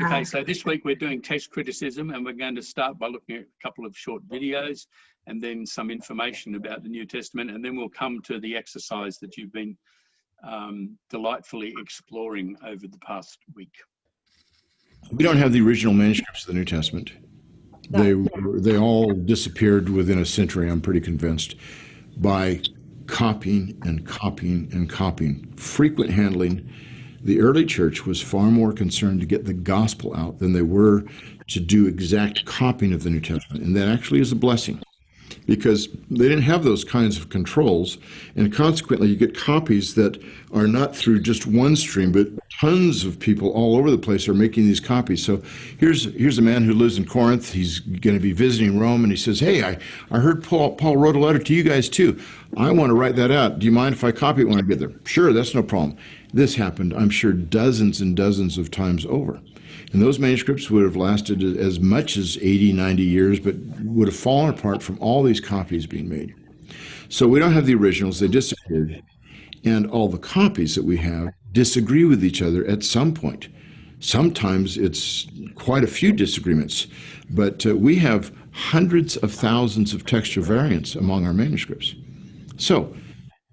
Okay, so this week we're doing text criticism, and we're going to start by looking at a couple of short videos and then some information about the New Testament, and then we'll come to the exercise that you've been delightfully exploring over the past week. We don't have the original manuscripts of the New Testament. They all disappeared within a century, I'm pretty convinced, by copying and copying and copying. Frequent handling. The early church was far more concerned to get the gospel out than they were to do exact copying of the New Testament. And that actually is a blessing, because they didn't have those kinds of controls, and consequently you get copies that are not through just one stream, but tons of people all over the place are making these copies. So here's a man who lives in Corinth. He's going to be visiting Rome, and he says, hey, I heard Paul wrote a letter to you guys too. I want to write that out. Do you mind if I copy it when I get there? Sure, that's no problem. This happened, I'm sure, dozens and dozens of times over. And those manuscripts would have lasted as much as 80, 90 years, but would have fallen apart from all these copies being made. So we don't have the originals, they disappeared. And all the copies that we have disagree with each other at some point. Sometimes it's quite a few disagreements, but we have hundreds of thousands of textual variants among our manuscripts. So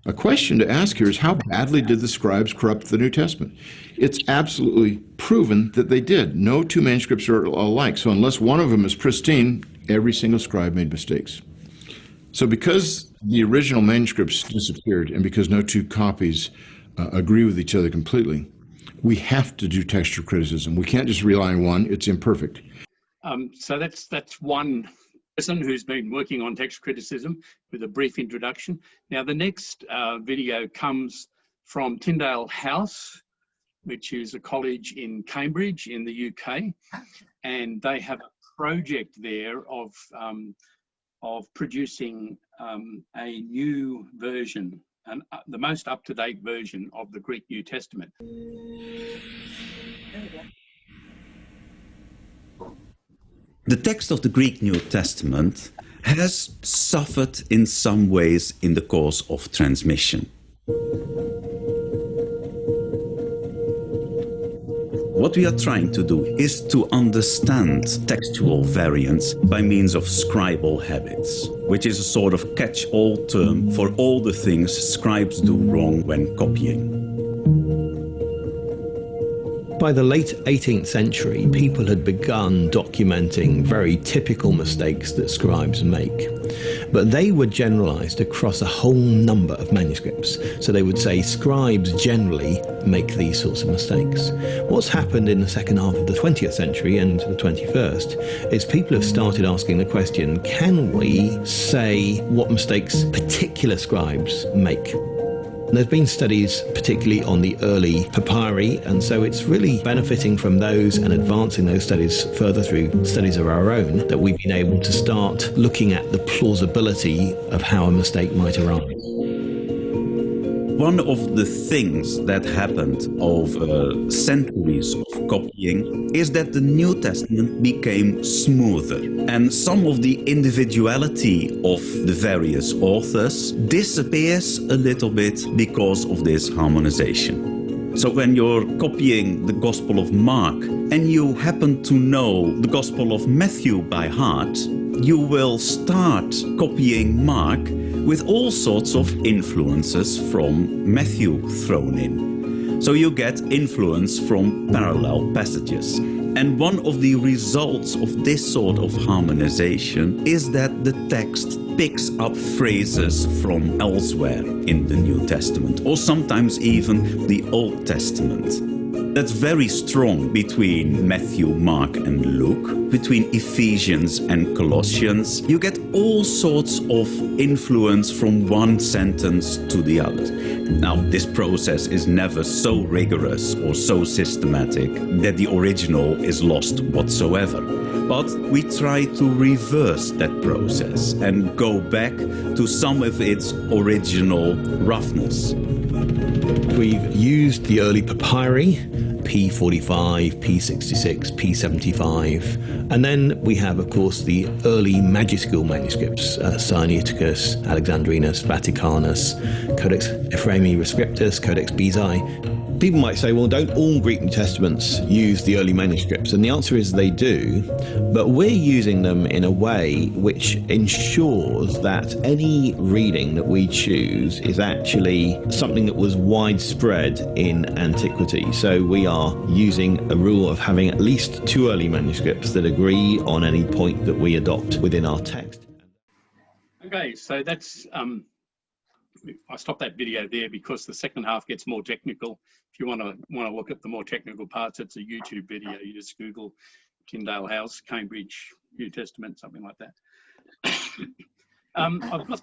a question to ask here is, how badly did the scribes corrupt the New Testament? It's absolutely proven that they did. No two manuscripts are alike. So unless one of them is pristine, every single scribe made mistakes. So because the original manuscripts disappeared and because no two copies agree with each other completely, we have to do textual criticism. We can't just rely on one. It's imperfect. So that's one person who's been working on text criticism with a brief introduction. Now, the next video comes from Tyndale House, which is a college in Cambridge in the UK, and they have a project there of producing a new version, and the most up-to-date version of the Greek New Testament. The text of the Greek New Testament has suffered in some ways in the course of transmission. What we are trying to do is to understand textual variants by means of scribal habits, which is a sort of catch-all term for all the things scribes do wrong when copying. By the late 18th century, people had begun documenting very typical mistakes that scribes make. But they were generalized across a whole number of manuscripts. So they would say scribes generally make these sorts of mistakes. What's happened in the second half of the 20th century and the 21st is people have started asking the question, can we say what mistakes particular scribes make? And there's been studies particularly on the early papyri, and so it's really benefiting from those and advancing those studies further through studies of our own that we've been able to start looking at the plausibility of how a mistake might arise. One of the things that happened over centuries of copying is that the New Testament became smoother, and some of the individuality of the various authors disappears a little bit because of this harmonization. So when you're copying the Gospel of Mark and you happen to know the Gospel of Matthew by heart, you will start copying Mark with all sorts of influences from Matthew thrown in. So you get influence from parallel passages. And one of the results of this sort of harmonization is that the text picks up phrases from elsewhere in the New Testament, or sometimes even the Old Testament. That's very strong between Matthew, Mark and Luke, between Ephesians and Colossians. You get all sorts of influence from one sentence to the other. Now, this process is never so rigorous or so systematic that the original is lost whatsoever. But we try to reverse that process and go back to some of its original roughness. We've used the early papyri, P45, P66, P75, and then we have, of course, the early magisterial manuscripts, Sinaiticus, Alexandrinus, Vaticanus, Codex Ephraemi Rescriptus, Codex Bezae. People might say, well, don't all Greek New Testaments use the early manuscripts? And the answer is they do, but we're using them in a way which ensures that any reading that we choose is actually something that was widespread in antiquity. So we are using a rule of having at least 2 early manuscripts that agree on any point that we adopt within our text. Okay, so that's I stopped that video there because the second half gets more technical. If you want to look at the more technical parts, it's a YouTube video. You just Google Tyndale House, Cambridge New Testament, something like that. I've got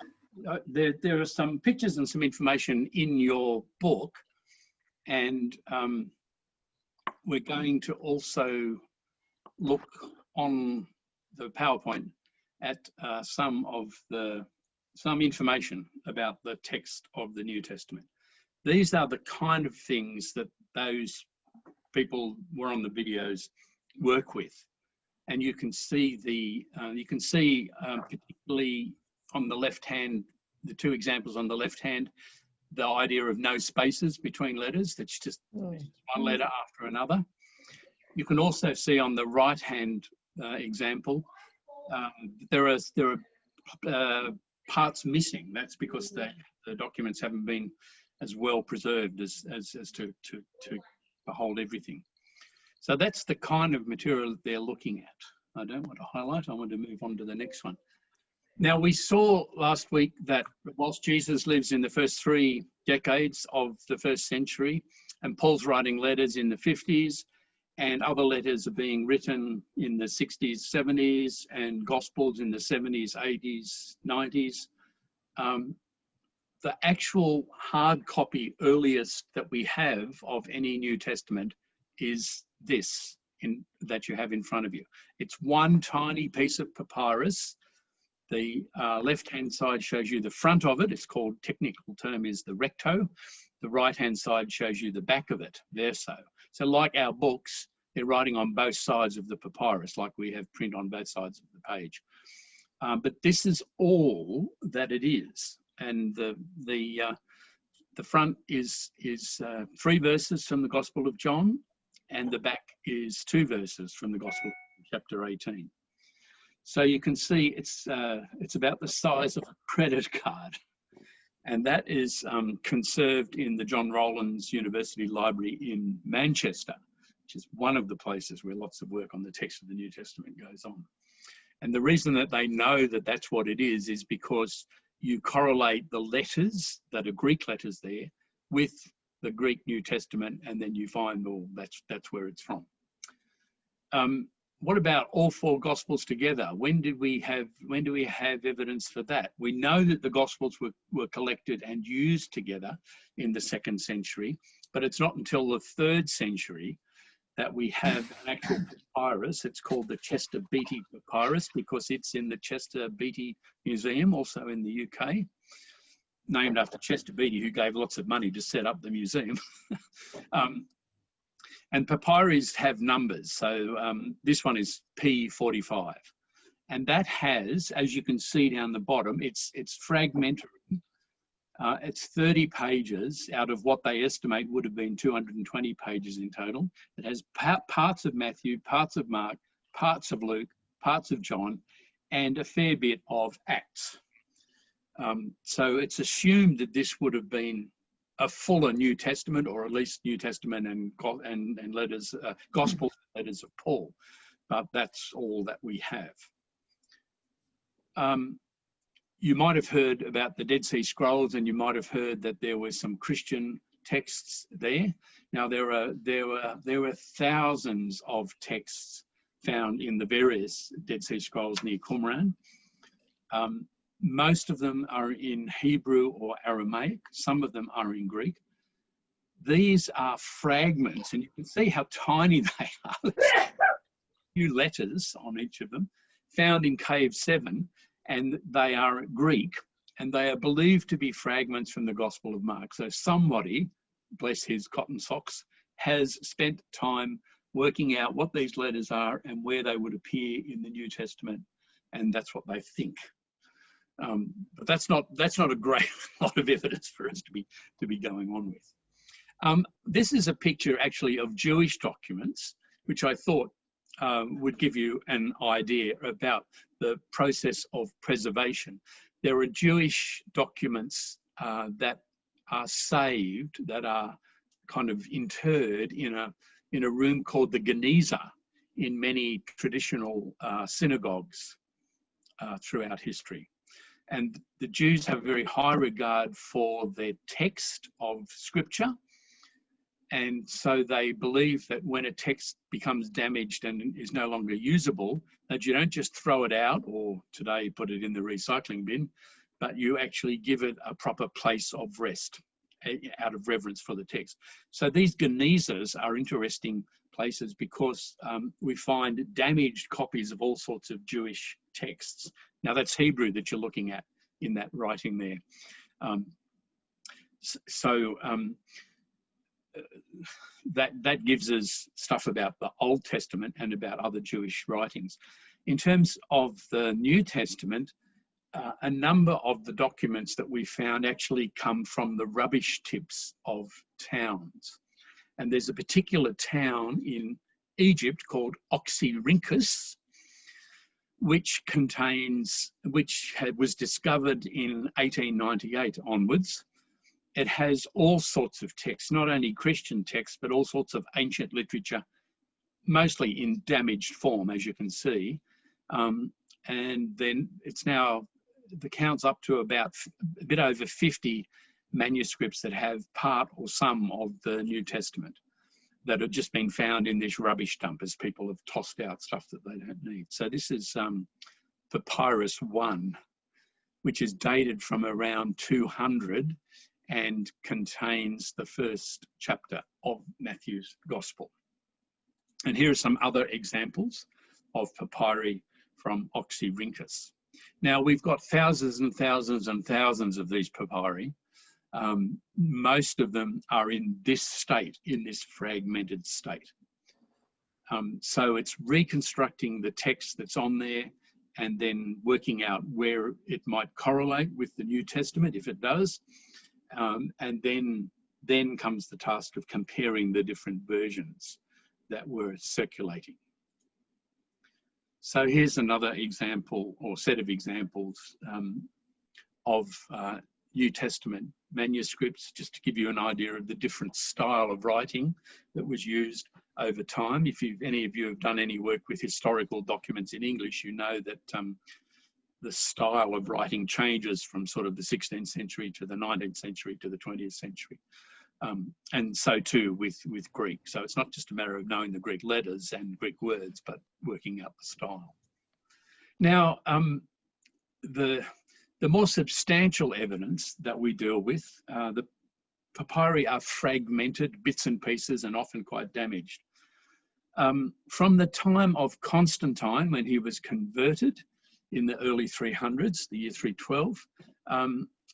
there are some pictures and some information in your book, and we're going to also look on the PowerPoint at some information about the text of the New Testament. These are the kind of things that those people were on the videos work with, and you can see particularly on the left hand, the 2 examples on the left hand, the idea of no spaces between letters. That's just one letter after another. You can also see on the right hand example, there are parts missing. That's because the documents haven't been as well preserved as to hold everything. So that's the kind of material that they're looking at. I don't want to highlight, I want to move on to the next one. Now, we saw last week that whilst Jesus lives in the first 3 decades of the 1st century, and Paul's writing letters in the 50s, and other letters are being written in the 60s, 70s, and Gospels in the 70s, 80s, 90s. The actual hard copy earliest that we have of any New Testament is this that you have in front of you. It's one tiny piece of papyrus. The left-hand side shows you the front of it. It's called, technical term is the recto. The right-hand side shows you the back of it, verso. So like our books, they're writing on both sides of the papyrus, like we have print on both sides of the page. But this is all that it is. And the front is 3 verses from the Gospel of John, and the back is 2 verses from the Gospel of chapter 18. So you can see it's about the size of a credit card. And that is conserved in the John Rowlands University Library in Manchester, which is one of the places where lots of work on the text of the New Testament goes on. And the reason that they know that that's what it is because you correlate the letters that are Greek letters there with the Greek New Testament, and then you find, well, that's where it's from. What about all 4 Gospels together? When do we have evidence for that? We know that the Gospels were collected and used together in the 2nd century, but it's not until the 3rd century that we have an actual papyrus. It's called the Chester Beatty Papyrus because it's in the Chester Beatty Museum, also in the UK, named after Chester Beatty, who gave lots of money to set up the museum. And papyrus have numbers. So this one is P45. And that has, as you can see down the bottom, it's fragmentary. It's 30 pages out of what they estimate would have been 220 pages in total. It has parts of Matthew, parts of Mark, parts of Luke, parts of John, and a fair bit of Acts. So it's assumed that this would have been a fuller New Testament, or at least New Testament and letters, Gospel letters of Paul, but that's all that we have. You might have heard about the Dead Sea Scrolls, and you might have heard that there were some Christian texts there. Now there were thousands of texts found in the various Dead Sea Scrolls near Qumran. Most of them are in Hebrew or Aramaic. Some of them are in Greek. These are fragments, and you can see how tiny they are. There's few letters on each of them, found in Cave 7, and they are Greek, and they are believed to be fragments from the Gospel of Mark. So somebody, bless his cotton socks, has spent time working out what these letters are and where they would appear in the New Testament, and that's what they think. But that's not a great lot of evidence for us to be going on with. This is a picture actually of Jewish documents, which I thought would give you an idea about the process of preservation. There are Jewish documents that are saved, that are kind of interred in a room called the Geniza in many traditional synagogues throughout history. And the Jews have a very high regard for their text of scripture. And so they believe that when a text becomes damaged and is no longer usable, that you don't just throw it out or today put it in the recycling bin, but you actually give it a proper place of rest out of reverence for the text. So these Genizas are interesting places because we find damaged copies of all sorts of Jewish texts. Now that's Hebrew that you're looking at in that writing there. That gives us stuff about the Old Testament and about other Jewish writings. In terms of the New Testament, a number of the documents that we found actually come from the rubbish tips of towns. And there's a particular town in Egypt called Oxyrhynchus, which was discovered in 1898 onwards. It has all sorts of texts, not only Christian texts, but all sorts of ancient literature, mostly in damaged form, as you can see. And then it's now, the count's up to about a bit over 50 manuscripts that have part or some of the New Testament that have just been found in this rubbish dump as people have tossed out stuff that they don't need. So this is Papyrus 1, which is dated from around 200 and contains the first chapter of Matthew's Gospel. And here are some other examples of papyri from Oxyrhynchus. Now, we've got thousands and thousands and thousands of these papyri. Most of them are in this state, in this fragmented state. So it's reconstructing the text that's on there and then working out where it might correlate with the New Testament, if it does. And then comes the task of comparing the different versions that were circulating. So here's another example or set of examples of New Testament manuscripts, just to give you an idea of the different style of writing that was used over time. If any of you have done any work with historical documents in English, you know that the style of writing changes from sort of the 16th century to the 19th century to the 20th century. And so too with Greek. So it's not just a matter of knowing the Greek letters and Greek words, but working out the style. Now, the more substantial evidence that we deal with, the papyri are fragmented bits and pieces and often quite damaged. From the time of Constantine, when he was converted in the early 300s, the year 312,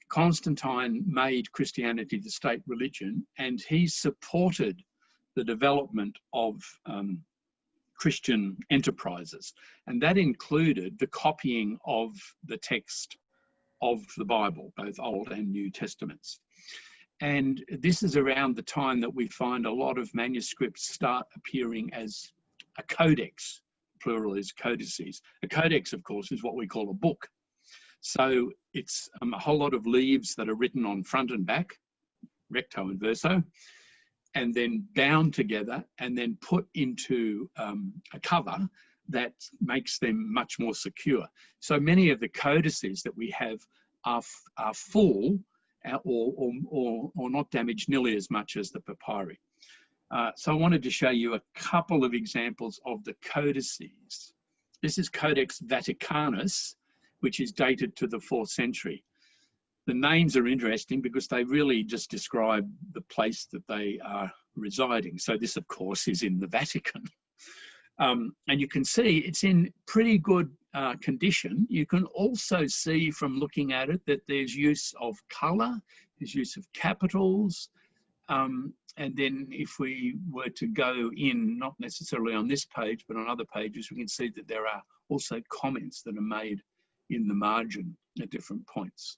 Constantine made Christianity the state religion, and he supported the development of Christian enterprises. And that included the copying of the text of the Bible, both Old and New Testaments. And this is around the time that we find a lot of manuscripts start appearing as a codex, plural is codices. A codex, of course, is what we call a book. So it's a whole lot of leaves that are written on front and back, recto and verso, and then bound together and then put into a cover that makes them much more secure. So many of the codices that we have are full or not damaged nearly as much as the papyri. So I wanted to show you a couple of examples of the codices. This is Codex Vaticanus, which is dated to the 4th century. The names are interesting because they really just describe the place that they are residing. So this, of course, is in the Vatican. And you can see it's in pretty good condition. You can also see from looking at it that there's use of colour, there's use of capitals. And then if we were to go in, not necessarily on this page, but on other pages, we can see that there are also comments that are made in the margin at different points.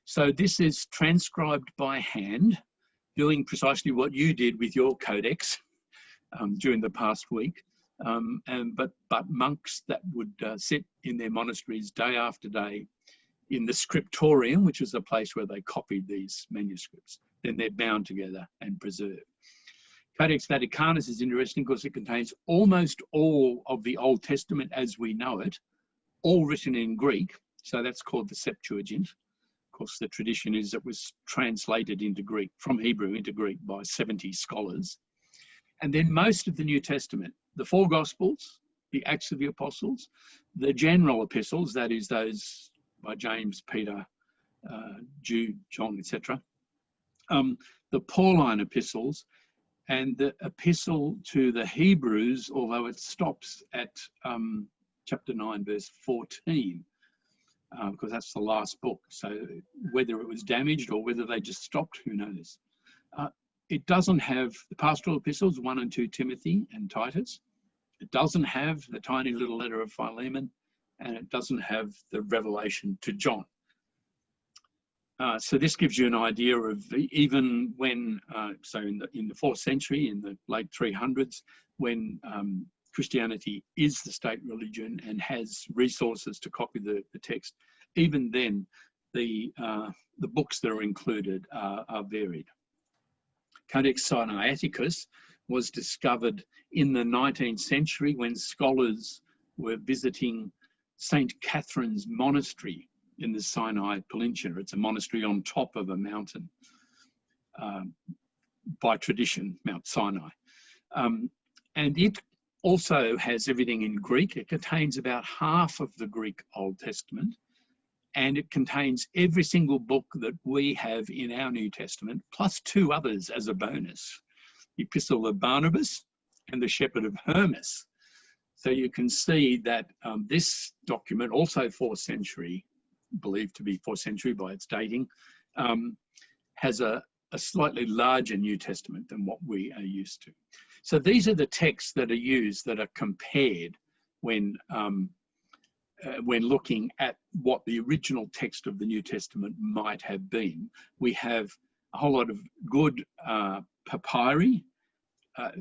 So this is transcribed by hand doing precisely what you did with your codex during the past week. But monks that would sit in their monasteries day after day in the scriptorium, which is a place where they copied these manuscripts. Then they're bound together and preserved. Codex Vaticanus is interesting because it contains almost all of the Old Testament as we know it, all written in Greek. So that's called the Septuagint. Of course, the tradition is it was translated into Greek, from Hebrew into Greek by 70 scholars. And then most of the New Testament, the four Gospels, the Acts of the Apostles, the general epistles, that is those by James, Peter, Jude, John, etc. The Pauline epistles, and the epistle to the Hebrews, although it stops at chapter 9, verse 14, because that's the last book. So whether it was damaged or whether they just stopped, who knows? It doesn't have the pastoral epistles, 1 and 2 Timothy and Titus. It doesn't have the tiny little letter of Philemon, and it doesn't have the Revelation to John. So this gives you an idea of even when, so in the 4th century, in the late 300s, when Christianity is the state religion and has resources to copy the text, even then the books that are included are varied. Codex Sinaiticus was discovered in the 19th century when scholars were visiting St. Catherine's Monastery in the Sinai Peninsula. It's a monastery on top of a mountain, by tradition, Mount Sinai. And it also has everything in Greek. It contains about half of the Greek Old Testament, and it contains every single book that we have in our New Testament, plus 2 others as a bonus, the Epistle of Barnabas and the Shepherd of Hermas. So you can see that this document, also 4th century, believed to be 4th century by its dating, has a slightly larger New Testament than what we are used to. So these are the texts that are used, that are compared when looking at what the original text of the New Testament might have been. We have a whole lot of good papyri, a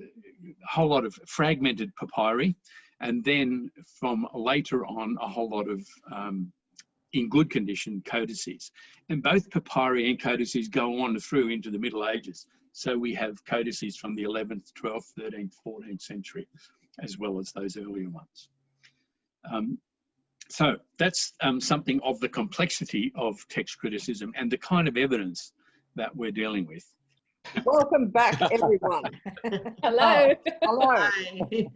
whole lot of fragmented papyri, and then from later on a whole lot of in good condition codices. And both papyri and codices go on through into the Middle Ages. So we have codices from the 11th, 12th, 13th, 14th century, as well as those earlier ones. So that's something of the complexity of text criticism and the kind of evidence that we're dealing with. Welcome back, everyone. Hello. Hello. Hi.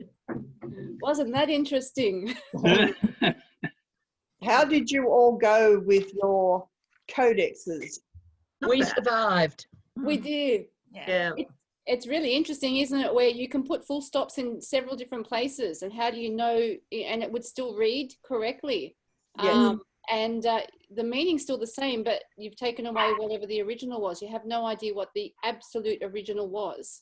Wasn't that interesting? How did you all go with your codexes? We survived. We did. Yeah. It's really interesting, isn't it, where you can put full stops in several different places, and how do you know, and it would still read correctly. Yes. And the meaning's still the same, but you've taken away whatever the original was. You have no idea what the absolute original was.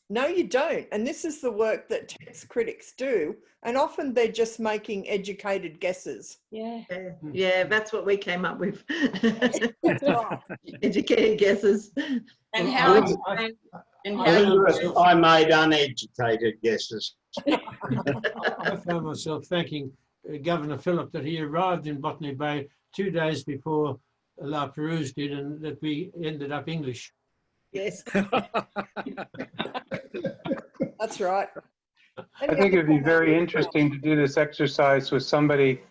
No, you don't. And this is the work that text critics do. And often they're just making educated guesses. Yeah. Yeah, that's what we came up with. That's right. Educated guesses. And how I made uneducated guesses. I found myself thanking Governor Phillip that he arrived in Botany Bay 2 days before La Perouse did, and that we ended up English. Yes. That's right. I think it would be very interesting to do this exercise with somebody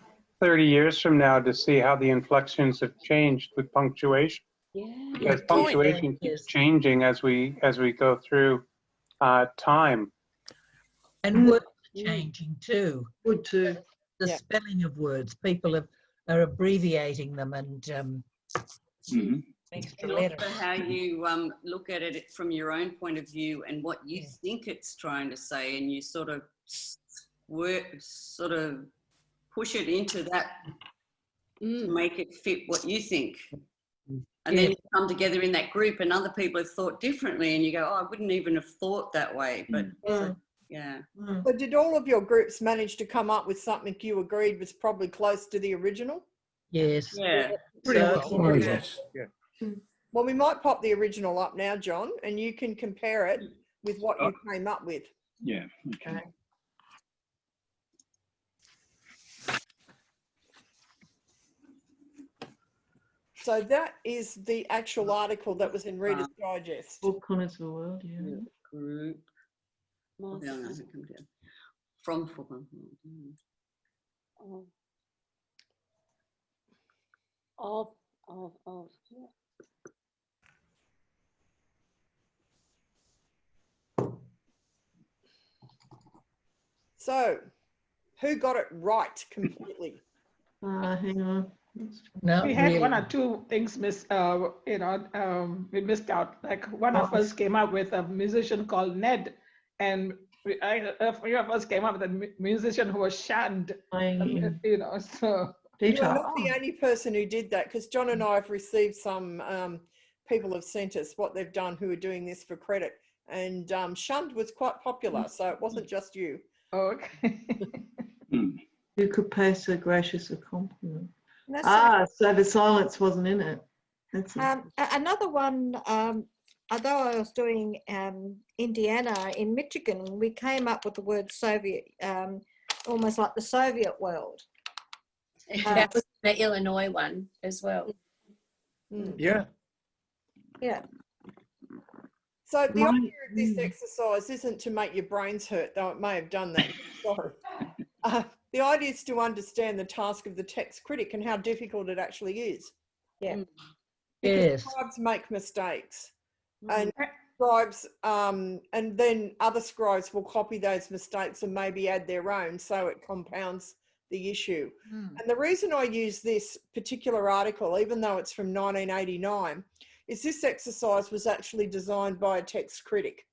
30 years from now to see how the inflections have changed with punctuation. Yeah. Because punctuation keeps changing as we go through time. And words are changing too. Good too. The spelling of words, people are abbreviating them and extra letters. Also how you look at it from your own point of view and what you think it's trying to say, and you sort of push it into that to make it fit what you think. And then you come together in that group and other people have thought differently and you go, oh, I wouldn't even have thought that way. But yeah. So did all of your groups manage to come up with something you agreed was probably close to the original? Yes. Yeah. Pretty much. Well, Well, we might pop the original up now, John, and you can compare it with what you came up with. Yeah. Okay. So that is the actual article that was in Reader's Digest. All corners of the world, yeah. Group. Oh, no, no, come down. From Fulham. Yeah. So, who got it right completely? Hang on. No, We had really. one or two things we missed out. Like one of us came up with a musician called Ned, and a few of us came up with a musician who was Shand. So. You're not the only person who did that, because John and I have received some people have sent us what they've done who are doing this for credit. And Shund was quite popular, so it wasn't just you. Okay. You could pay so gracious a compliment. That's So the silence wasn't in it. That's another one, although I was doing Indiana in Michigan, we came up with the word Soviet, almost like the Soviet world. That was the Illinois one as well. Yeah. Yeah. So the idea of this exercise isn't to make your brains hurt, though it may have done that. Sorry. The idea is to understand the task of the text critic and how difficult it actually is. Yeah. Because scribes make mistakes, and scribes, and then other scribes will copy those mistakes and maybe add their own, so it compounds the issue. And the reason I use this particular article, even though it's from 1989, is this exercise was actually designed by a text critic.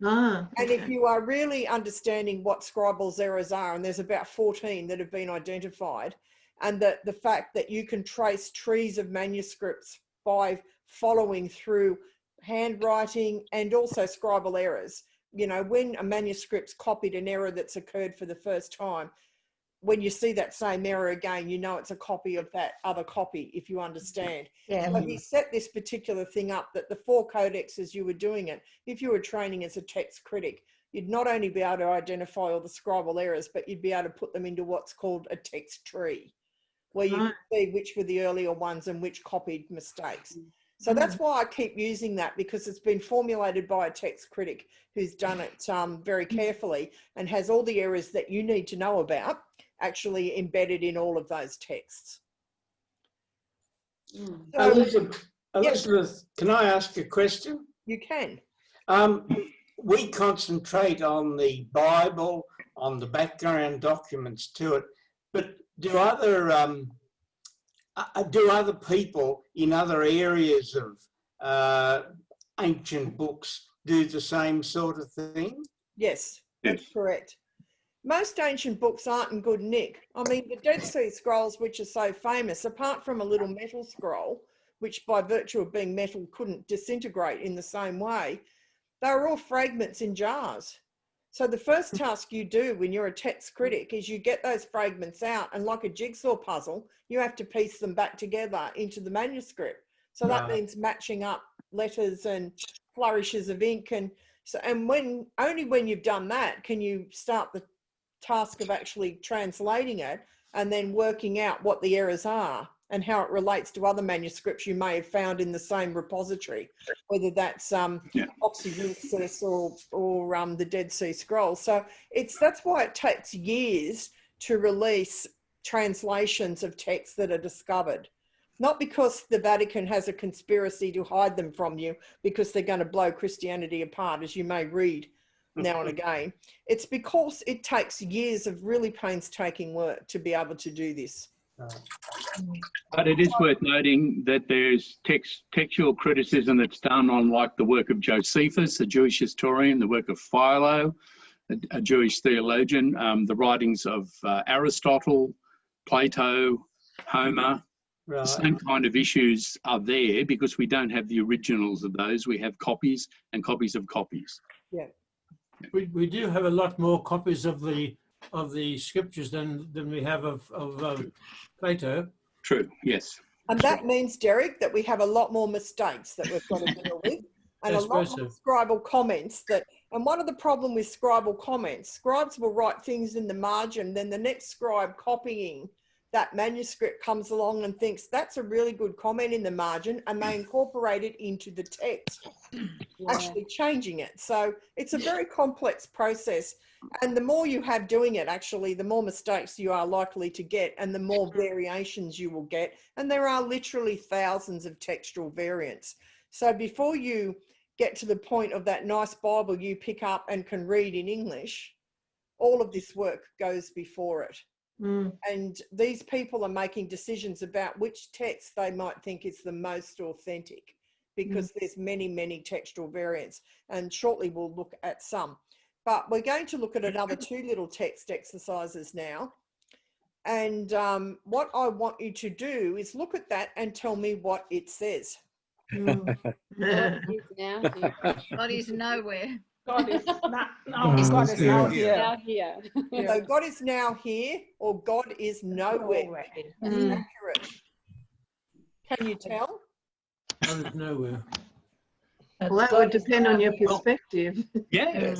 And if you are really understanding what scribal errors are, and there's about 14 that have been identified, and that the fact that you can trace trees of manuscripts by following through handwriting and also scribal errors. You know, when a manuscript's copied an error that's occurred for the first time, when you see that same error again, you know it's a copy of that other copy, if you understand. Yeah. So he set this particular thing up that the 4 codexes you were doing it, if you were training as a text critic, you'd not only be able to identify all the scribal errors, but you'd be able to put them into what's called a text tree, where you can see which were the earlier ones and which copied mistakes. So that's why I keep using that, because it's been formulated by a text critic who's done it very carefully and has all the errors that you need to know about actually embedded in all of those texts. So, Elizabeth, can I ask a question? You can. We concentrate on the Bible, on the background documents to it, but do other people in other areas of ancient books do the same sort of thing? Yes, that's correct. Most ancient books aren't in good nick. I mean, the Dead Sea Scrolls, which are so famous, apart from a little metal scroll, which by virtue of being metal couldn't disintegrate in the same way, they're all fragments in jars. So the first task you do when you're a text critic is you get those fragments out, and like a jigsaw puzzle, you have to piece them back together into the manuscript. So that means matching up letters and flourishes of ink, and so only when you've done that can you start the task of actually translating it and then working out what the errors are and how it relates to other manuscripts you may have found in the same repository, whether that's Oxyrhynchus or the Dead Sea Scrolls. So that's why it takes years to release translations of texts that are discovered. Not because the Vatican has a conspiracy to hide them from you because they're going to blow Christianity apart, as you may read now and again. It's because it takes years of really painstaking work to be able to do this. But it is worth noting that there's textual criticism that's done on, like, the work of Josephus, a Jewish historian, the work of Philo, a Jewish theologian, the writings of Aristotle, Plato, Homer. The same kind of issues are there because we don't have the originals of those. We have copies and copies of copies. Yeah. We do have a lot more copies of the scriptures than we have of Plato. True. Yes. And that means, Derek, that we have a lot more mistakes that we've got to deal with, and a lot more scribal comments that, and one of the problem with scribal comments, scribes will write things in the margin, then the next scribe copying that manuscript comes along and thinks that's a really good comment in the margin, and they incorporate it into the text, actually changing it. So it's a very complex process. And the more you have doing it, actually, the more mistakes you are likely to get and the more variations you will get. And there are literally thousands of textual variants. So before you get to the point of that nice Bible you pick up and can read in English, all of this work goes before it. And these people are making decisions about which text they might think is the most authentic, because there's many, many textual variants. And shortly we'll look at some. But we're going to look at another two little text exercises now. And what I want you to do is look at that and tell me what it says. God is nowhere. God is not. No, God is now here. Now here. So God is now here, or God is nowhere. That's accurate. Can you tell? God is nowhere. Well, that would depend on your perspective. Yes.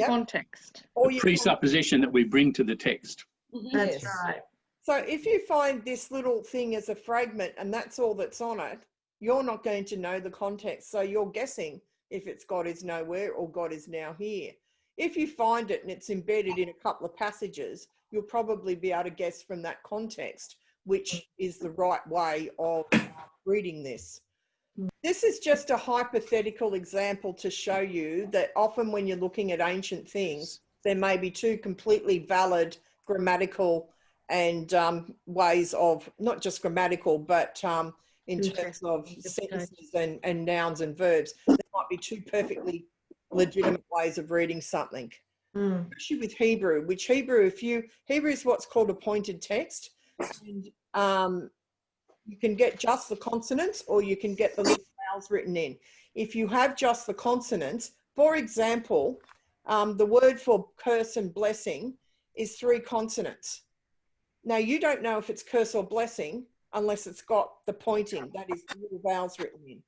Context. Or the presupposition that we bring to the text. That's right. So if you find this little thing as a fragment and that's all that's on it, you're not going to know the context. So you're guessing if it's God is nowhere or God is now here. If you find it and it's embedded in a couple of passages, you'll probably be able to guess from that context which is the right way of reading this. This is just a hypothetical example to show you that often when you're looking at ancient things, there may be two completely valid grammatical and ways of, not just grammatical, but in terms of sentences and nouns and verbs, there might be two perfectly legitimate ways of reading something. Especially with Hebrew, which Hebrew is what's called a pointed text. And you can get just the consonants or you can get the little vowels written in. If you have just the consonants, for example, the word for curse and blessing is 3 consonants. Now, you don't know if it's curse or blessing unless it's got the pointing, that is the little vowels written in.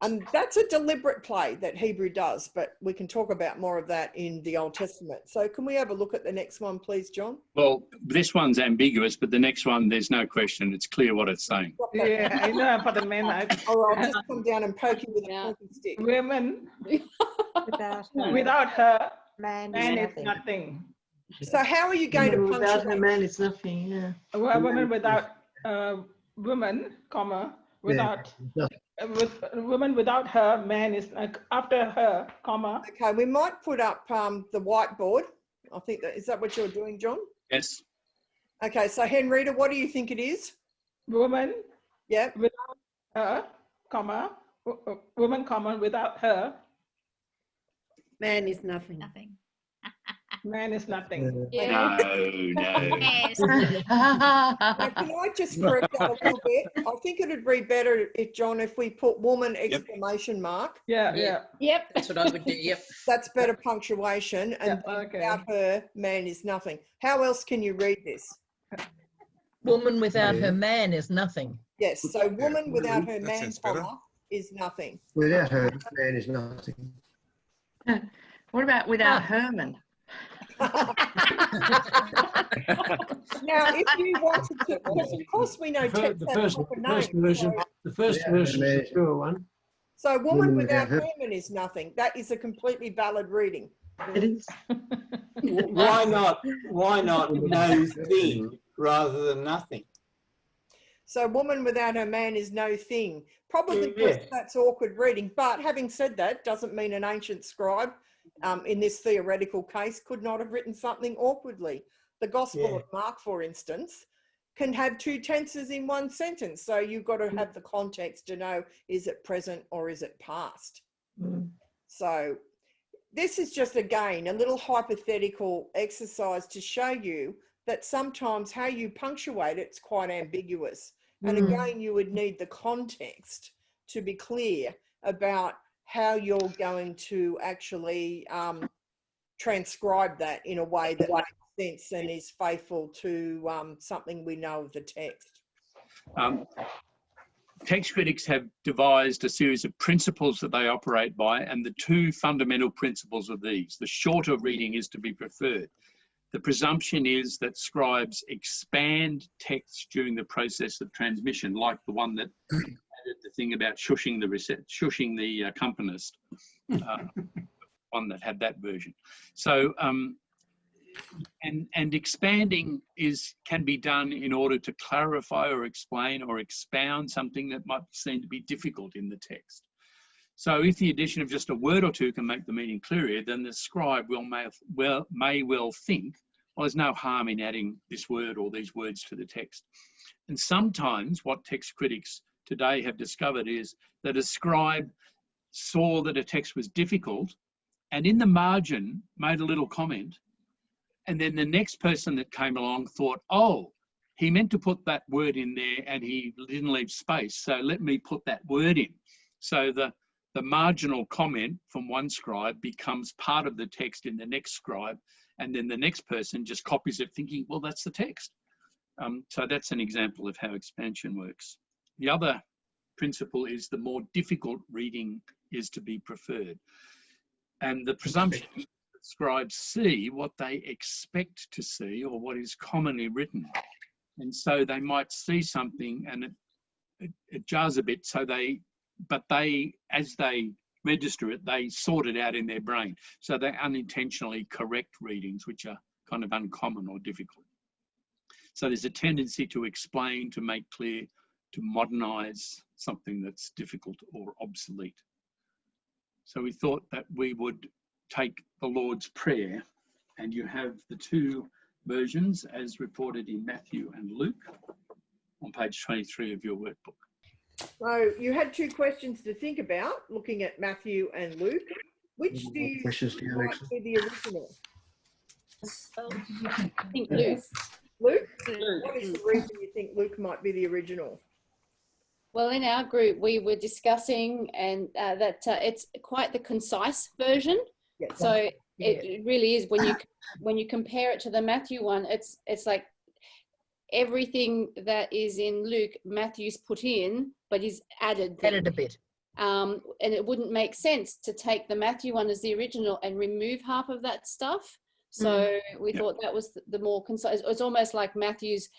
And that's a deliberate play that Hebrew does, but we can talk about more of that in the Old Testament. So can we have a look at the next one, please, John? Well, this one's ambiguous, but the next one, there's no question. It's clear what it's saying. Yeah, I know for the men. Or I'll just come down and poke you with a pointing stick. Women without her, man is nothing. So how are you going to punctuate? Without her, man is nothing, yeah. A woman without woman, comma, without... With woman without her, man is like after her, comma. Okay, we might put up the whiteboard. I think is that what you're doing, John? Yes. Okay, so Henrietta, what do you think it is? Woman. Yeah. Without her, comma, woman, comma, without her. Man is nothing. Man is nothing. Yeah. No. Yes. Now, can I just correct that a little bit? I think it would be better if, John, if we put woman exclamation mark. Yeah. Yep. That's what I would do. Yep. That's better punctuation. And without her, man is nothing. How else can you read this? Woman without her man is nothing. Yes. So woman without her man, comma, is nothing. Without her, man is nothing. What about without Herman? Now, if you wanted to, because of course we know text has a proper name. The first version is the truer one. So woman without Herman is nothing. That is a completely valid reading. It is. Why not no thing rather than nothing? So woman without her man is no thing. Probably because that's awkward reading. But having said that, doesn't mean an ancient scribe in this theoretical case could not have written something awkwardly. The Gospel of Mark, for instance, can have 2 tenses in one sentence. So you've got to have the context to know, is it present or is it past? So this is just, again, a little hypothetical exercise to show you that sometimes how you punctuate it's quite ambiguous. And again, you would need the context to be clear about how you're going to actually transcribe that in a way that makes sense and is faithful to something we know of the text. Text critics have devised a series of principles that they operate by, and the two fundamental principles of these. The shorter reading is to be preferred. The presumption is that scribes expand text during the process of transmission, like the one that added the thing about shushing the accompanist, one that had that version. So, and expanding can be done in order to clarify or explain or expound something that might seem to be difficult in the text. So if the addition of just a word or two can make the meaning clearer, then the scribe may well think, well, there's no harm in adding this word or these words to the text. And sometimes what text critics today have discovered is that a scribe saw that a text was difficult and in the margin made a little comment. And then the next person that came along thought, oh, he meant to put that word in there and he didn't leave space. So let me put that word in. So the marginal comment from one scribe becomes part of the text in the next scribe. And then the next person just copies it thinking, well, that's the text. So that's an example of how expansion works. The other principle is the more difficult reading is to be preferred. And the presumption is that scribes see what they expect to see or what is commonly written. And so they might see something and it jars a bit, but as they register it, they sort it out in their brain. So they unintentionally correct readings, which are kind of uncommon or difficult. So there's a tendency to explain, to make clear, to modernize something that's difficult or obsolete. So we thought that we would take the Lord's Prayer, and you have the two versions as reported in Matthew and Luke on page 23 of your workbook. So you had two questions to think about, looking at Matthew and Luke. Which do you think might be the original? I think Luke. Luke? What is the reason you think Luke might be the original? Well, in our group, we were discussing and that it's quite the concise version. Yes. So it really is when you compare it to the Matthew one, it's like everything that is in Luke, Matthew's put in, but he's added a bit. And it wouldn't make sense to take the Matthew one as the original and remove half of that stuff. So we thought that was the more concise. It's almost like Matthew's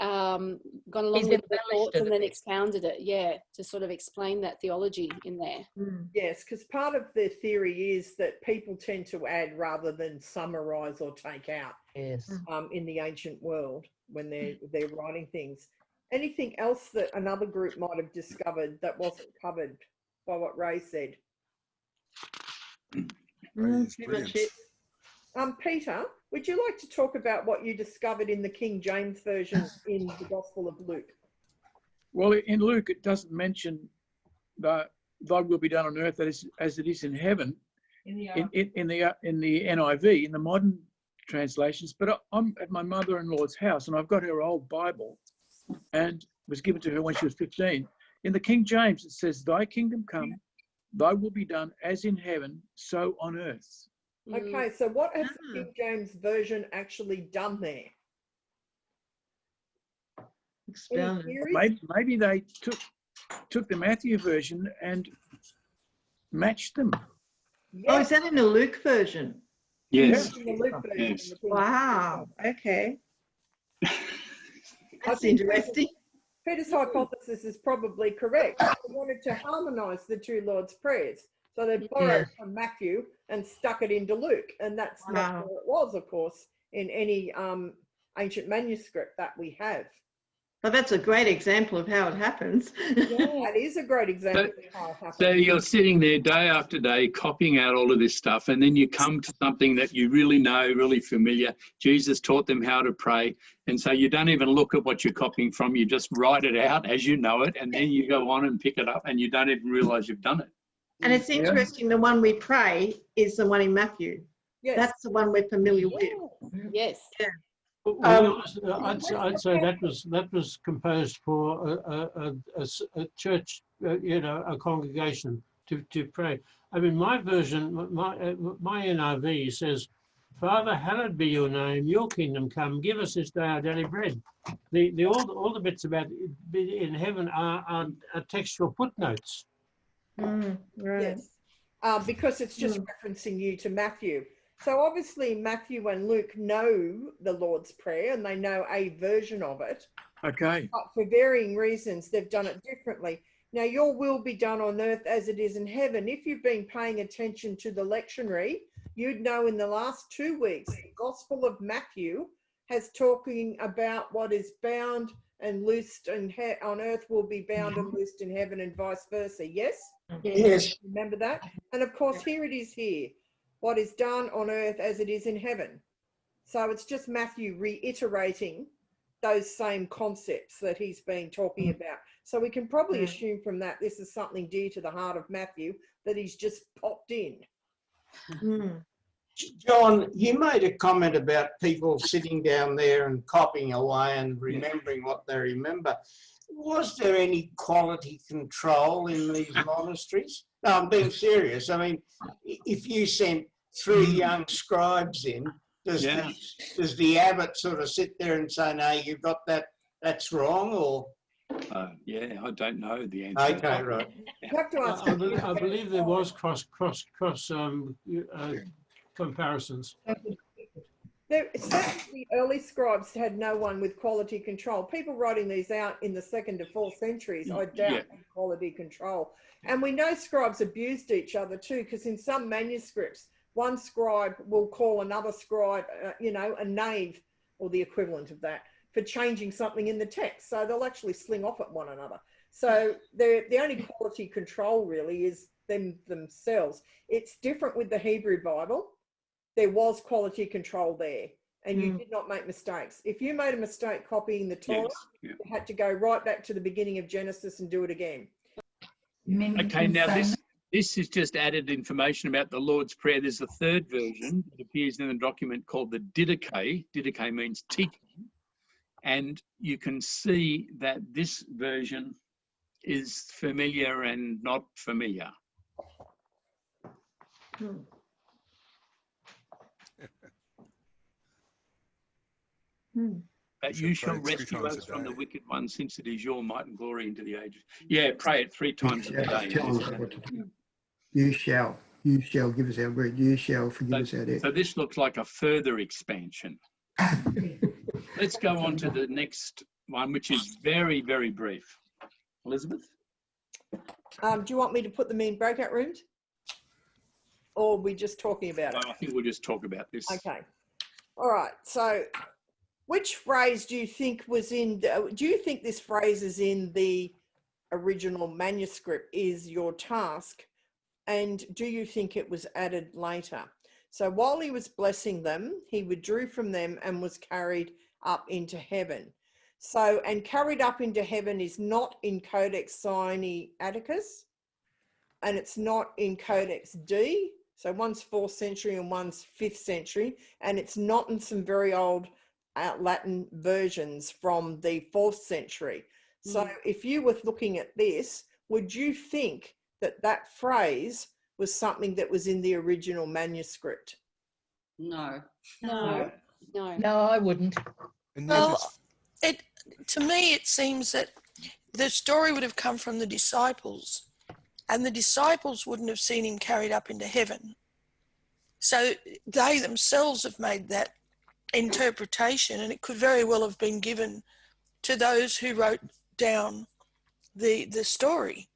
gone along with the thoughts and then expounded it, to sort of explain that theology in there. Yes, because part of the theory is that people tend to add rather than summarize or take out. Yes. In the ancient world when they're writing things. Anything else that another group might have discovered that wasn't covered by what Ray said? Pretty much it. Peter, would you like to talk about what you discovered in the King James Version in the Gospel of Luke? Well, in Luke, it doesn't mention that thy will be done on earth as it is in heaven in the NIV, in the modern translations. But I'm at my mother-in-law's house and I've got her old Bible, and it was given to her when she was 15. In the King James, it says, thy kingdom come, thy will be done as in heaven, so on earth. Okay, so what has the King James Version actually done there? Maybe they took the Matthew version and matched them. Yes. Oh, is that in the Luke version? Yes. In the Luke version. Yes. Wow. Okay. That's interesting. Peter's hypothesis is probably correct. They wanted to harmonise the two Lord's Prayers. So they borrowed from Matthew and stuck it into Luke. And that's not where it was, of course, in any ancient manuscript that we have. But that's a great example of how it happens. That is a great example of how it happens. So you're sitting there day after day copying out all of this stuff, and then you come to something that you really know, really familiar. Jesus taught them how to pray. And so you don't even look at what you're copying from. You just write it out as you know it, and then you go on and pick it up, and you don't even realise you've done it. And it's interesting, the one we pray is the one in Matthew. Yes. That's the one we're familiar with. Yes. Yeah. Well, I'd say that was composed for a church, a congregation to pray. I mean, my version, my NIV says, Father, hallowed be your name, your kingdom come, give us this day our daily bread. All the bits about in heaven are textual footnotes. Right. Yes, because it's just referencing you to Matthew. So obviously Matthew and Luke know the Lord's Prayer and they know a version of it. Okay. But for varying reasons, they've done it differently. Now, your will be done on earth as it is in heaven. If you've been paying attention to the lectionary, you'd know in the last 2 weeks, the Gospel of Matthew has talking about what is bound and loosed on earth will be bound and loosed in heaven and vice versa. Yes? Yes. Remember that? And of course, here it is here. What is done on earth as it is in heaven. So it's just Matthew reiterating those same concepts that he's been talking about. So we can probably assume from that this is something dear to the heart of Matthew that he's just popped in. John, you made a comment about people sitting down there and copying away and remembering what they remember. Was there any quality control in these monasteries? No, I'm being serious. I mean, if you sent 3 young scribes in, does the abbot sort of sit there and say, no, you've got that's wrong, or? Yeah, I don't know the answer. Okay, right. You have to ask. I believe there was cross comparisons. Certainly the early scribes had no one with quality control. People writing these out in the 2nd to 4th centuries, I doubt had quality control. And we know scribes abused each other too, because in some manuscripts, one scribe will call another scribe, a knave or the equivalent of that for changing something in the text. So they'll actually sling off at one another. So the only quality control really is themselves. It's different with the Hebrew Bible. There was quality control there and you did not make mistakes. If you made a mistake copying the Torah, you had to go right back to the beginning of Genesis and do it again. Okay, now this is just added information about the Lord's Prayer. There's a third version that appears in the document called the Didache. Didache means teaching. And you can see that this version is familiar and not familiar. But you shall rescue us from the wicked one, since it is your might and glory into the ages. Yeah, pray it 3 times a day. You shall give us our bread. You shall forgive us our debt. So this looks like a further expansion. Let's go on to the next one, which is very, very brief. Elizabeth? Do you want me to put them in breakout rooms? Or are we just talking about it? I think we'll just talk about this. Okay. All right. So which phrase do you think was in, do you think this phrase is in the original manuscript is your task? And do you think it was added later? So while he was blessing them, he withdrew from them and was carried up into heaven. So, and carried up into heaven is not in Codex Sinai-Atticus, and it's not in Codex D. So one's 4th century and one's 5th century, and it's not in some very old Latin versions from the 4th century. So if you were looking at this, would you think that that phrase was something that was in the original manuscript? No. No. No. No, I wouldn't. Well, to me, it seems that the story would have come from the disciples, and the disciples wouldn't have seen him carried up into heaven. So they themselves have made that interpretation, and it could very well have been given to those who wrote down the story.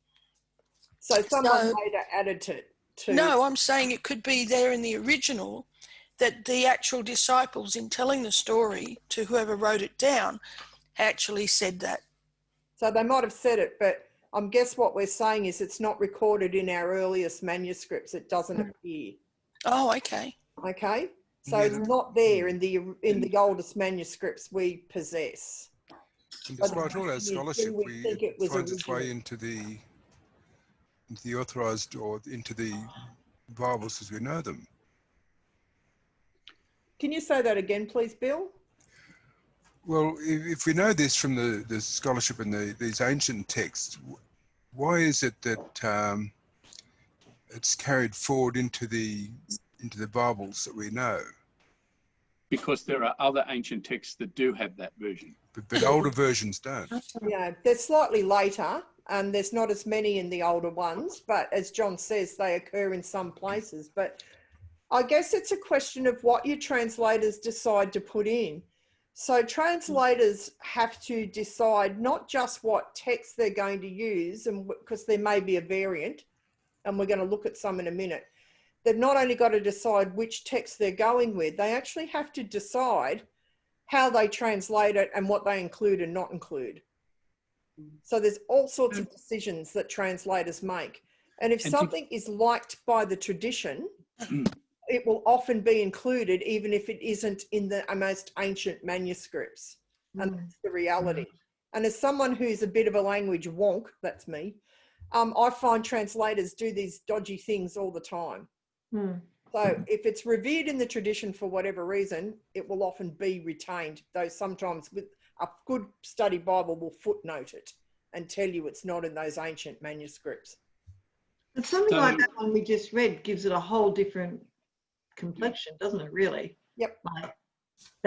So someone later added to... No, I'm saying it could be there in the original, that the actual disciples, in telling the story to whoever wrote it down, actually said that. So they might have said it, but I guess what we're saying is it's not recorded in our earliest manuscripts. It doesn't appear. Oh, okay. Okay. So it's not there in the oldest manuscripts we possess. And despite all our scholarship, it finds its way into the authorized or into the Bibles as we know them. Can you say that again, please, Bill? Well, if we know this from the scholarship and these ancient texts, why is it that it's carried forward into the Bibles that we know? because there are other ancient texts that do have that version. But older versions don't. Yeah, they're slightly later, and there's not as many in the older ones, but as John says, they occur in some places. But I guess it's a question of what your translators decide to put in. So translators have to decide not just what text they're going to use, and because there may be a variant, and we're going to look at some in a minute. They've not only got to decide which text they're going with, they actually have to decide how they translate it and what they include and not include. So there's all sorts of decisions that translators make. And if something is liked by the tradition, it will often be included even if it isn't in the most ancient manuscripts. And that's the reality. And as someone who's a bit of a language wonk, that's me, I find translators do these dodgy things all the time. So if it's revered in the tradition for whatever reason, it will often be retained, though sometimes with a good study Bible will footnote it and tell you it's not in those ancient manuscripts. But something like that one we just read gives it a whole different complexion, doesn't it, really? Yep. Like,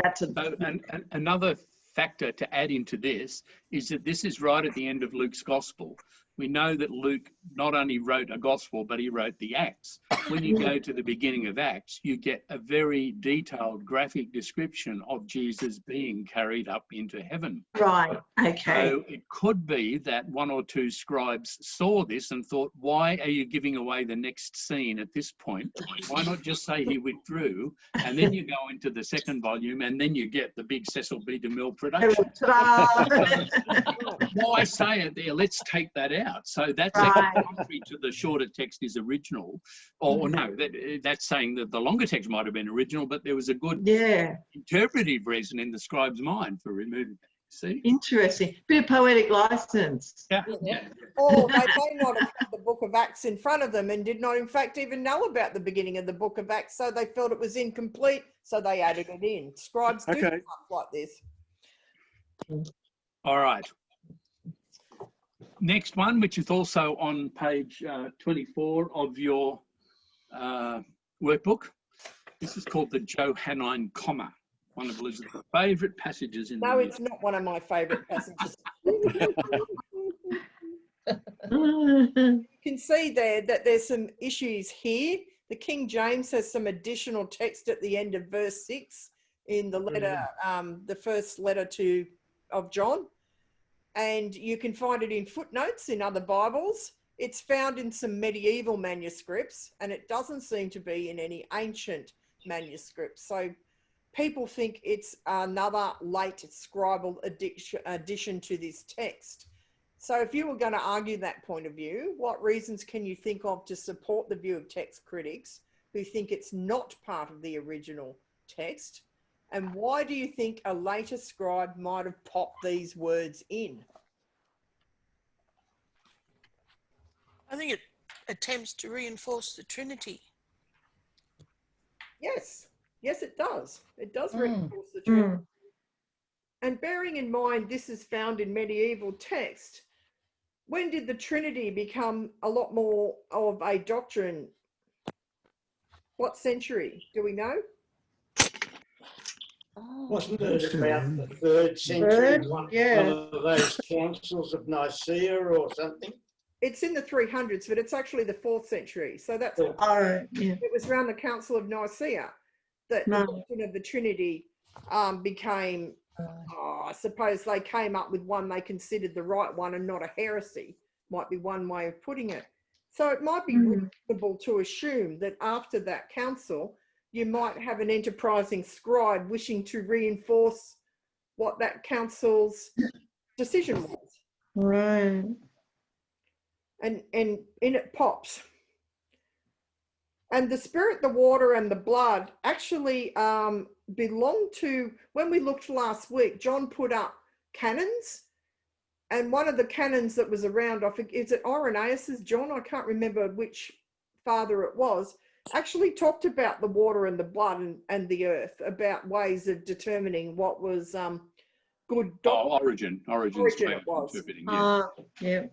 that's another factor to add into this is that this is right at the end of Luke's gospel. We know that Luke not only wrote a gospel, but he wrote the Acts. When you go to the beginning of Acts, you get a very detailed graphic description of Jesus being carried up into heaven. Right, okay. So it could be that one or two scribes saw this and thought, why are you giving away the next scene at this point? Why not just say he withdrew? And then you go into the second volume and then you get the big Cecil B. DeMille production. Why say it there? Let's take that out. So that's actually contrary to the shorter text is original. Or no, that's saying that the longer text might have been original, but there was a good interpretive reason in the scribe's mind for removing it. See? Interesting. Bit of poetic license. Yeah. Or they may not have had the book of Acts in front of them and did not in fact even know about the beginning of the book of Acts, so they felt it was incomplete, so they added it in. Scribes do stuff like this. All right. Next one, which is also on page 24 of your workbook. This is called the Johannine Comma, one of Elizabeth's favourite passages in No, the it's not one of my favourite passages. You can see there that there's some issues here. The King James has some additional text at the end of verse 6 in the letter, the first letter of John. And you can find it in footnotes in other Bibles. It's found in some medieval manuscripts, and it doesn't seem to be in any ancient manuscripts. So people think it's another late scribal addition to this text. So if you were going to argue that point of view, what reasons can you think of to support the view of text critics who think it's not part of the original text? And why do you think a later scribe might have popped these words in? I think it attempts to reinforce the Trinity. Yes, yes, it does. It does reinforce the Trinity. And bearing in mind this is found in medieval text, when did the Trinity become a lot more of a doctrine? What century? Do we know? Wasn't it about the 3rd century, one of those councils of Nicaea or something? It's in the 300s, but it's actually the 4th century. So that's it was around the Council of Nicaea that the doctrine of the Trinity became, I suppose they came up with one they considered the right one and not a heresy, might be one way of putting it. So it might be reasonable to assume that after that council, you might have an enterprising scribe wishing to reinforce what that council's decision was. Right. And in it pops. And the spirit, the water, and the blood actually belong to, when we looked last week, John put up canons. And one of the canons that was around, I think, is it Irenaeus's, John? I can't remember which father it was, actually talked about the water and the blood and the earth, about ways of determining what was good. Origin it was. Yeah.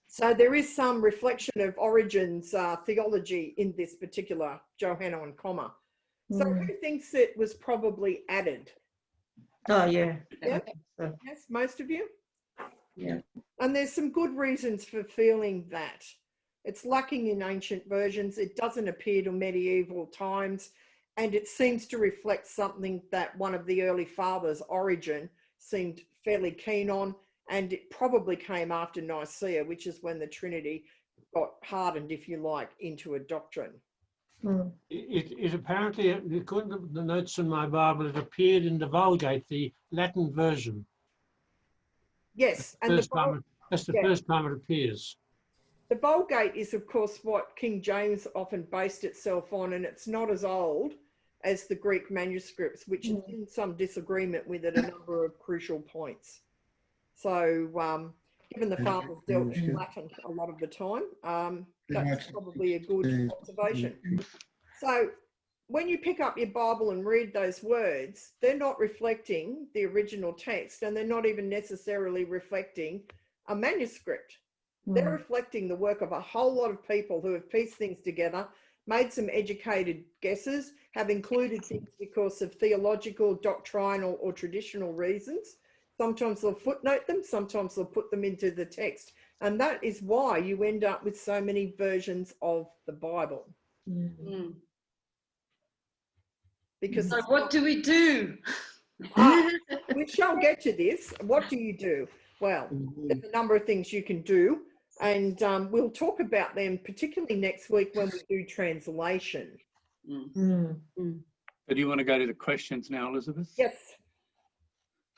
So there is some reflection of Origen's theology in this particular Johannine comma. So who thinks it was probably added? Oh, yeah. Yeah. So, Yes, most of you. yeah. And there's some good reasons for feeling that. It's lacking in ancient versions. It doesn't appear to medieval times. And it seems to reflect something that one of the early fathers, Origen, seemed fairly keen on. And it probably came after Nicaea, which is when the Trinity got hardened, if you like, into a doctrine. It apparently, according to the notes in my Bible, it appeared in the Vulgate, the Latin version. Yes. And That's the first time it appears. The Vulgate is, of course, what King James often based itself on, and it's not as old as the Greek manuscripts, which is in some disagreement with at a number of crucial points. So, given the fathers dealt in Latin a lot of the time, that's probably a good observation. So, when you pick up your Bible and read those words, they're not reflecting the original text, and they're not even necessarily reflecting a manuscript. They're reflecting the work of a whole lot of people who have pieced things together, made some educated guesses, have included things because of theological, doctrinal, or traditional reasons. Sometimes they'll footnote them, sometimes they'll put them into the text. And that is why you end up with so many versions of the Bible. Because so what do we do? We shall get to this. What do you do? Well, there's a number of things you can do. And we'll talk about them, particularly next week when we do translation. So do you want to go to the questions now, Elizabeth? Yes.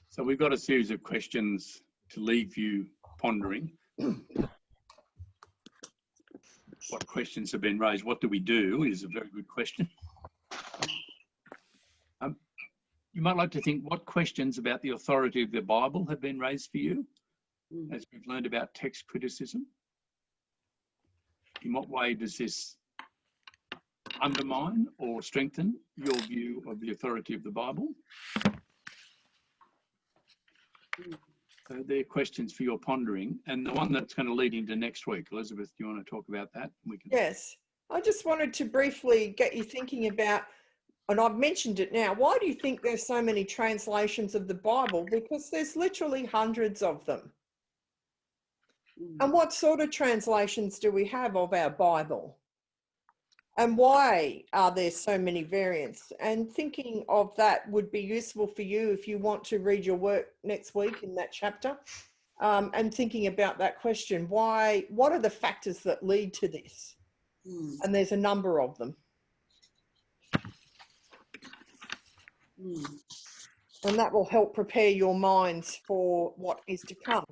So we've got a series of questions to leave you pondering. What questions have been raised? What do we do is a very good question. You might like to think what questions about the authority of the Bible have been raised for you as we've learned about text criticism. In what way does this undermine or strengthen your view of the authority of the Bible? So they're questions for your pondering. And the one that's going to lead into next week, Elizabeth, do you want to talk about that? We can. Yes. I just wanted to briefly get you thinking about, and I've mentioned it now, why do you think there's so many translations of the Bible? Because there's literally hundreds of them. And what sort of translations do we have of our Bible? And why are there so many variants? And thinking of that would be useful for you if you want to read your work next week in that chapter, and thinking about that question, what are the factors that lead to this? And there's a number of them. And that will help prepare your minds for what is to come.